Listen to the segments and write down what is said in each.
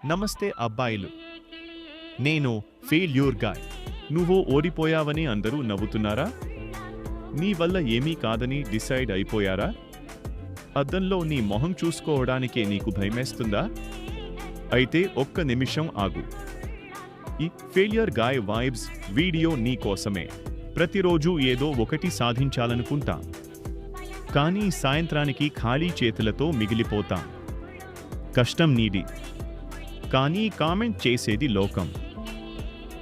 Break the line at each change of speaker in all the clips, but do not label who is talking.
నమస్తే అబ్బాయిలు. నేను ఫెయిల్యూర్ గాయ్. నువ్వు ఓడిపోయావని అందరూ నవ్వుతున్నారా? నీ వల్ల ఏమీ కాదని డిసైడ్ అయిపోయారా? అద్దంలో నీ మొహం చూసుకోవడానికే నీకు భయమేస్తుందా? అయితే ఒక్క నిమిషం ఆగు. ఈ ఫెయిల్యూర్ గాయ్ వైబ్స్ వీడియో నీ కోసమే. ప్రతిరోజు ఏదో ఒకటి సాధించాలనుకుంటా, కానీ సాయంత్రానికి ఖాళీ చేతులతో మిగిలిపోతాం. కష్టం నీది, కానీ కామెంట్ చేసేది లోకం.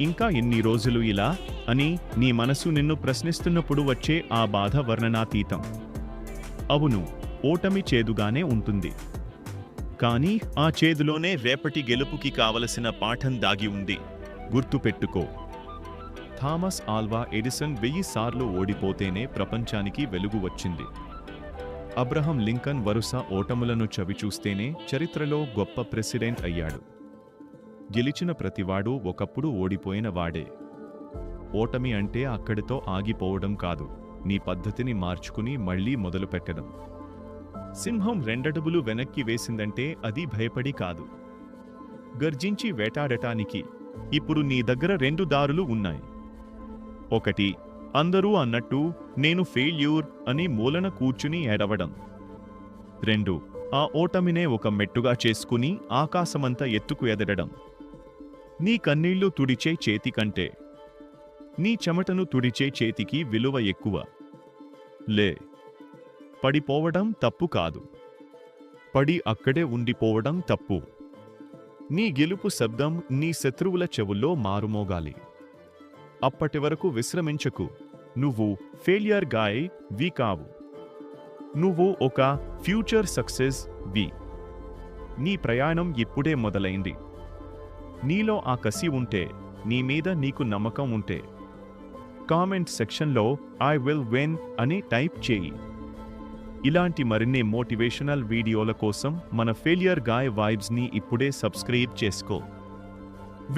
ఇంకా ఎన్ని రోజులు ఇలా అని నీ మనసు నిన్ను ప్రశ్నిస్తున్నప్పుడు వచ్చే ఆ బాధ వర్ణనాతీతం. అవును, ఓటమి చేదుగానే ఉంటుంది, కానీ ఆ చేదులోనే రేపటి గెలుపుకి కావలసిన పాఠం దాగి ఉంది. గుర్తుపెట్టుకో, థామస్ ఆల్వా ఎడిసన్ 1000 సార్లు ఓడిపోతేనే ప్రపంచానికి వెలుగు వచ్చింది. అబ్రహం లింకన్ వరుస ఓటములను చవిచూస్తేనే చరిత్రలో గొప్ప ప్రెసిడెంట్ అయ్యాడు. గెలిచిన ప్రతివాడు ఒకప్పుడు ఓడిపోయిన వాడే. ఓటమి అంటే అక్కడితో ఆగిపోవడం కాదు, నీ పద్ధతిని మార్చుకుని మళ్లీ మొదలుపెట్టడం. సింహం 2 అడుగులు వెనక్కి వేసిందంటే అది భయపడి కాదు, గర్జించి వేటాడటానికి. ఇప్పుడు నీ దగ్గర 2 దారులు ఉన్నాయి. ఒకటి, అందరూ అన్నట్టు నేను ఫెయిల్యూర్ అని మూలన కూర్చుని ఏడవడం. 2, ఆ ఓటమినే ఒక మెట్టుగా చేసుకుని ఆకాశమంత ఎత్తుకు ఎదగడం. నీ కన్నీళ్లు తుడిచే చేతి కంటే నీ చెమటను తుడిచే చేతికి విలువ ఎక్కువ. లే, పడిపోవడం తప్పు కాదు, పడి అక్కడే ఉండిపోవడం తప్పు. నీ గెలుపు శబ్దం నీ శత్రువుల చెవుల్లో మారుమోగాలి. అప్పటి వరకు విశ్రమించకు. నువ్వు ఫెయిల్యూర్ గాయ్ వి కావు, నువ్వు ఒక ఫ్యూచర్ సక్సెస్ వి. నీ ప్రయాణం ఇప్పుడే మొదలైంది. నీలో ఆ కసి ఉంటే, నీ మీద నీకు నమ్మకం ఉంటే, కామెంట్ సెక్షన్లో ఐ విల్ విన్ అని టైప్ చేయి. ఇలాంటి మరిన్ని మోటివేషనల్ వీడియోల కోసం మన ఫెయిల్యూర్ గాయ్ వైబ్స్ని ఇప్పుడే సబ్స్క్రైబ్ చేసుకో.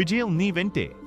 విజయం నీ వెంటే.